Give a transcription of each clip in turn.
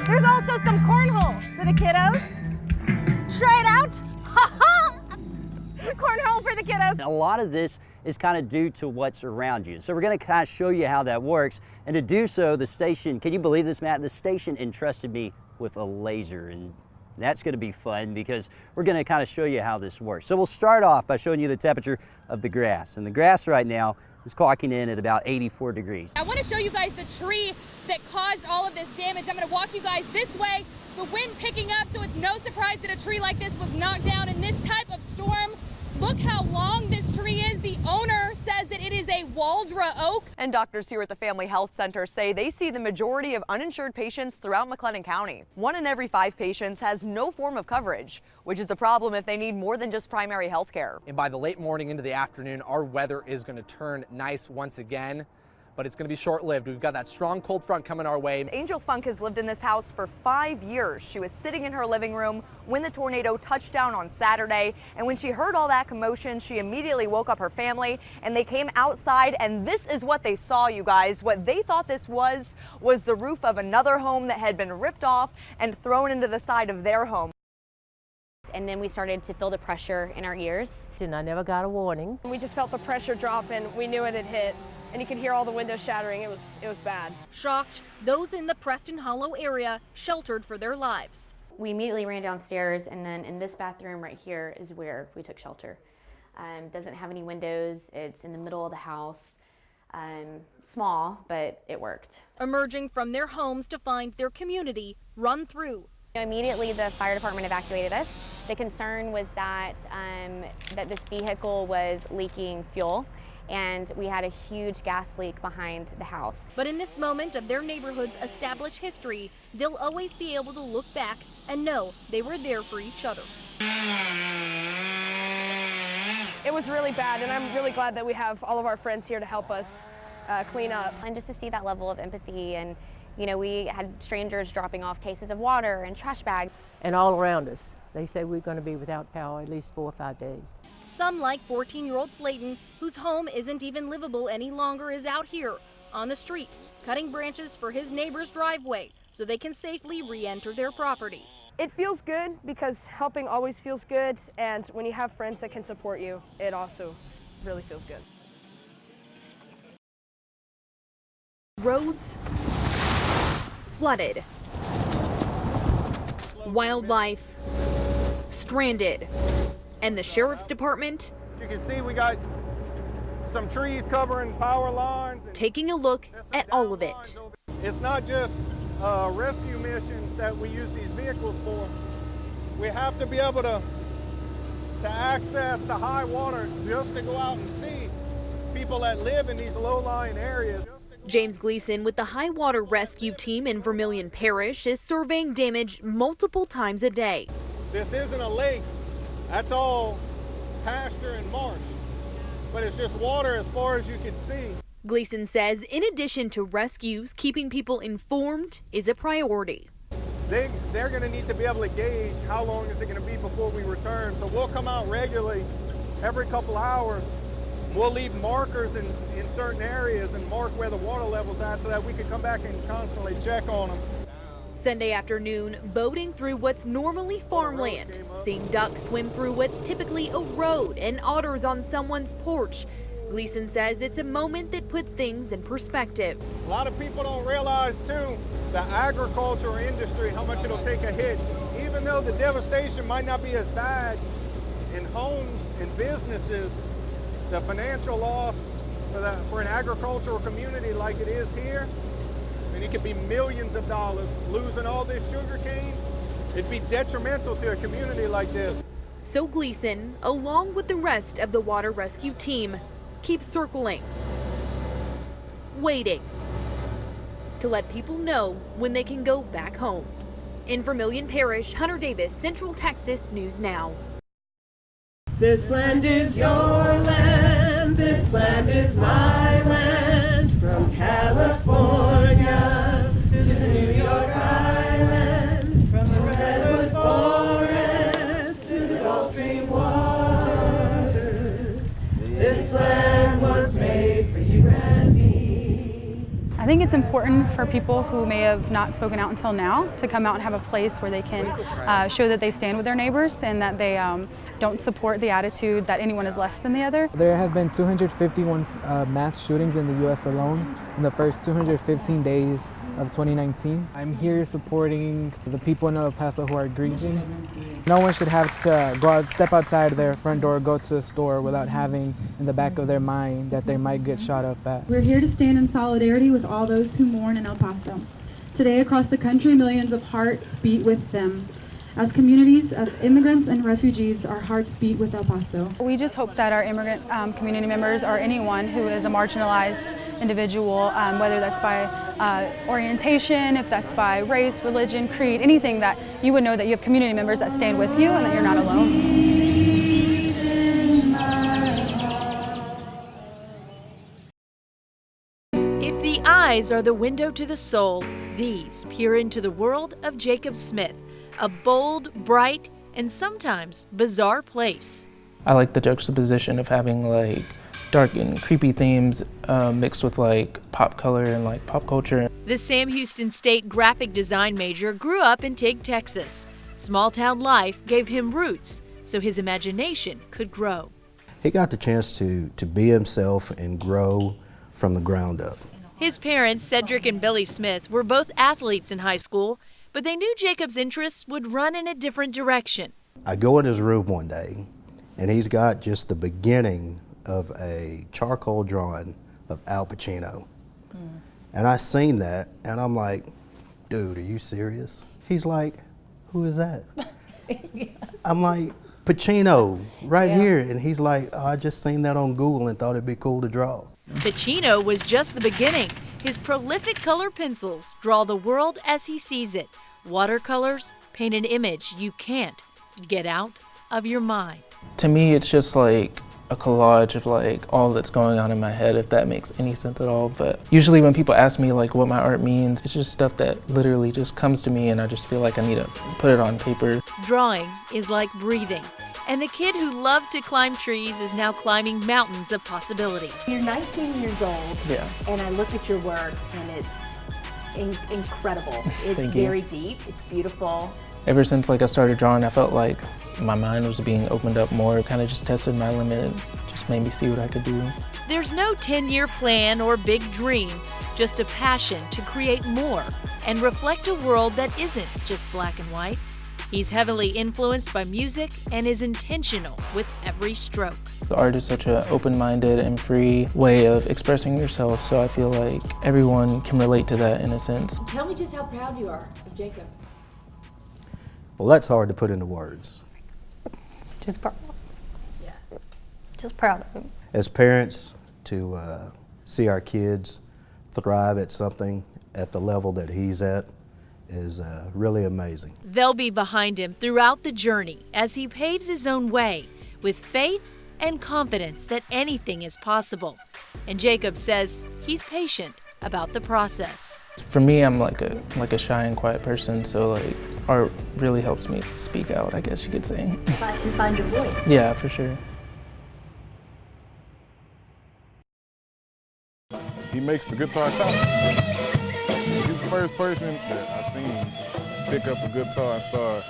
There's also some cornhole for the kiddos. Try it out. Cornhole for the kiddos. A lot of this is kind of due to what's around you. So we're going to kind of show you how that works. And to do so, the station, can you believe this, Matt? The station entrusted me with a laser, and that's going to be fun because we're going to kind of show you how this works. So we'll start off by showing you the temperature of the grass. And the grass right now is clocking in at about 84 degrees. I want to show you guys the tree that caused all of this damage. I'm going to walk you guys this way. The wind picking up, so it's no surprise that a tree like this was knocked down in this type of storm. Look how long this tree is. The owner says that it is a Waldra oak. And doctors here at the Family Health Center say they see the majority of uninsured patients throughout McLennan County. 1 in every 5 patients has no form of coverage, which is a problem if they need more than just primary health care. And by the late morning into the afternoon, our weather is going to turn nice once again, but it's going to be short-lived. We've got that strong cold front coming our way. Angel Funk has lived in this house for 5 years. She was sitting in her living room when the tornado touched down on Saturday. And when she heard all that commotion, she immediately woke up her family and they came outside. And this is what they saw, you guys. What they thought this was the roof of another home that had been ripped off and thrown into the side of their home. And then we started to feel the pressure in our ears. And I never got a warning. We just felt the pressure drop and we knew it had hit. And you could hear all the windows shattering. It was bad. Shocked, those in the Preston Hollow area sheltered for their lives. We immediately ran downstairs, and then in this bathroom right here is where we took shelter. Doesn't have any windows. It's in the middle of the house. Small, but it worked. Emerging from their homes to find their community run through. Immediately the fire department evacuated us. The concern was that, that this vehicle was leaking fuel, and we had a huge gas leak behind the house. But in this moment of their neighborhood's established history, they'll always be able to look back and know they were there for each other. It was really bad, and I'm really glad that we have all of our friends here to help us clean up. And just to see that level of empathy, and you know, we had strangers dropping off cases of water and trash bags. And all around us, they say we're going to be without power at least 4 or 5 days. Some, like 14-year-old Slayton, whose home isn't even livable any longer, is out here on the street, cutting branches for his neighbor's driveway so they can safely re-enter their property. It feels good because helping always feels good, and when you have friends that can support you, it also really feels good. Roads flooded. Wildlife stranded. And the sheriff's department, you can see we got some trees covering power lines. Taking a look at all of it. It's not just rescue missions that we use these vehicles for. We have to be able to access the high water just to go out and see people that live in these low-lying areas. James Gleason with the High Water Rescue Team in Vermilion Parish is surveying damage multiple times a day. This isn't a lake. That's all pasture and marsh, but it's just water as far as you can see. Gleason says in addition to rescues, keeping people informed is a priority. They're going to need to be able to gauge how long is it going to be before we return. So we'll come out regularly every couple hours. We'll leave markers in certain areas and mark where the water level's at so that we can come back and constantly check on them. Sunday afternoon, boating through what's normally farmland, seeing ducks swim through what's typically a road and otters on someone's porch. Gleason says it's a moment that puts things in perspective. A lot of people don't realize, too, the agriculture industry, how much it'll take a hit. Even though the devastation might not be as bad in homes and businesses, the financial loss for an agricultural community like it is here, and it could be millions of dollars. Losing all this sugar cane, it'd be detrimental to a community like this. So Gleason, along with the rest of the water rescue team, keeps circling, waiting to let people know when they can go back home. In Vermilion Parish, Hunter Davis, Central Texas News Now. This land is your land, this land is my land, from California to the New York Island, from the redwood forest to the Gulf Stream waters. This land was made for you and me. I think it's important for people who may have not spoken out until now to come out and have a place where they can show that they stand with their neighbors and that they don't support the attitude that anyone is less than the other. There have been 251 mass shootings in the U.S. alone in the first 215 days of 2019. I'm here supporting the people in El Paso who are grieving. No one should have to step outside their front door, go to a store without having in the back of their mind that they might get shot up at. We're here to stand in solidarity with all those who mourn in El Paso. Today across the country, millions of hearts beat with them. As communities of immigrants and refugees, our hearts beat with El Paso. We just hope that our immigrant community members or anyone who is a marginalized individual, whether that's by orientation, if that's by race, religion, creed, anything, that you would know that you have community members that stand with you and that you're not alone. If the eyes are the window to the soul, these peer into the world of Jacob Smith, a bold, bright, and sometimes bizarre place. I like the juxtaposition of having like dark and creepy themes mixed with like pop color and like pop culture. The Sam Houston State graphic design major grew up in Tig, Texas. Small town life gave him roots so his imagination could grow. He got the chance to be himself and grow from the ground up. His parents, Cedric and Billy Smith, were both athletes in high school, but they knew Jacob's interests would run in a different direction. I go in his room one day, and he's got just the beginning of a charcoal drawing of Al Pacino. And I seen that, and I'm like, dude, are you serious? He's like, who is that? I'm like, Pacino, right here. And he's like, oh, I just seen that on Google and thought it'd be cool to draw. Pacino was just the beginning. His prolific color pencils draw the world as he sees it. Watercolors paint an image you can't get out of your mind. To me, it's just like a collage of like all that's going on in my head, if that makes any sense at all. But usually when people ask me like what my art means, it's just stuff that literally just comes to me and I just feel like I need to put it on paper. Drawing is like breathing. And the kid who loved to climb trees is now climbing mountains of possibility. You're 19 years old, yeah, and I look at your work, and it's incredible. It's very deep, it's beautiful. Ever since like I started drawing, I felt like my mind was being opened up more. It kind of just tested my limit, just made me see what I could do. There's no 10-year plan or big dream, just a passion to create more and reflect a world that isn't just black and white. He's heavily influenced by music and is intentional with every stroke. The art is such an open-minded and free way of expressing yourself, so I feel like everyone can relate to that in a sense. Tell me just how proud you are of Jacob. Well, that's hard to put into words. Just proud. Yeah. Just proud of him. As parents, to see our kids thrive at something at the level that he's at is really amazing. They'll be behind him throughout the journey as he paves his own way with faith and confidence that anything is possible. And Jacob says he's patient about the process. For me, I'm like a shy and quiet person, so like art really helps me speak out, I guess you could say. And find your voice. Yeah, for sure. He makes the guitar talk. He's the first person that I've seen pick up a guitar and start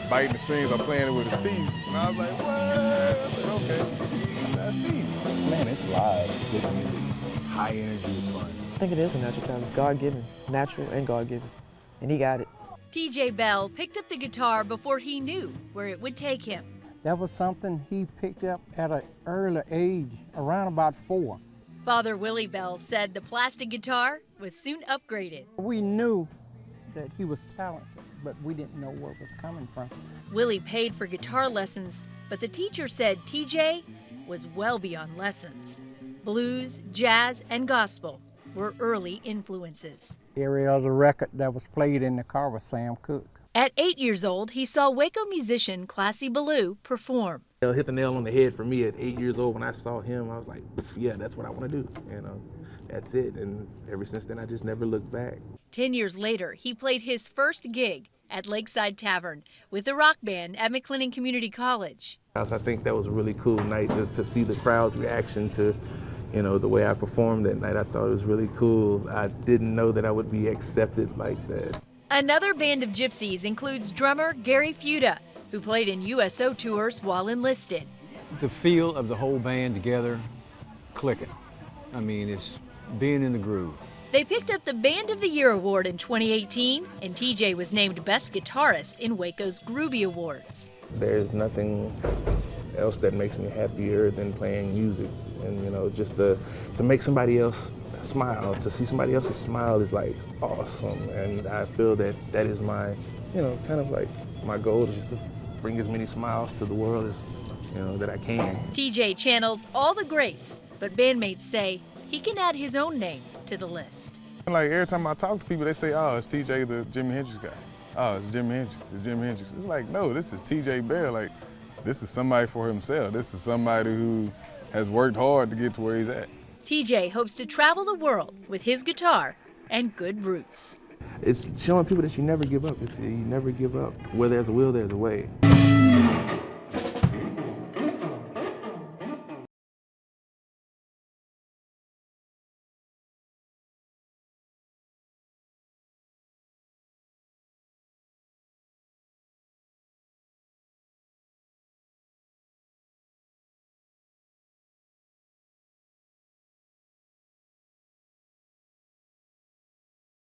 biting the strings or playing it with his teeth. And I was like, what? I said, okay. I said, I see. Man, it's live, good music. High energy is fun. I think it is a natural talent. It's God-given, natural and God-given, and he got it. TJ Bell picked up the guitar before he knew where it would take him. That was something he picked up at an early age, around about 4. Father Willie Bell said the plastic guitar was soon upgraded. We knew that he was talented, but we didn't know where it was coming from. Willie paid for guitar lessons, but the teacher said TJ was well beyond lessons. Blues, jazz, and gospel were early influences. Every other record that was played in the car was Sam Cooke. At 8 years old, he saw Waco musician Classy Ballou perform. It hit the nail on the head for me at 8 years old. When I saw him, I was like, yeah, that's what I want to do. And that's it. And ever since then, I just never looked back. 10 years later, he played his first gig at Lakeside Tavern with the rock band at McLennan Community College. I think that was a really cool night just to see the crowd's reaction to, You know, the way I performed that night, I thought it was really cool. I didn't know that I would be accepted like that. Another band of gypsies includes drummer Gary Fuda, who played in USO tours while enlisted. The feel of the whole band together, clicking. I mean, it's being in the groove. They picked up the Band of the Year award in 2018, and TJ was named Best Guitarist in Waco's Groovy Awards. There's nothing else that makes me happier than playing music. And, you know, just to make somebody else smile, to see somebody else's smile is like awesome. And I feel that that is my, you know, kind of like my goal is just to bring as many smiles to the world as, you know, that I can. TJ channels all the greats, but bandmates say he can add his own name to the list. Like every time I talk to people, they say, oh, it's TJ the Jimi Hendrix guy. Oh, it's Jimi Hendrix, it's Jimi Hendrix. It's like, no, this is TJ Bear. Like, this is somebody for himself. This is somebody who has worked hard to get to where he's at. TJ hopes to travel the world with his guitar and good roots. It's showing people that you never give up. You never give up. Where there's a will, there's a way.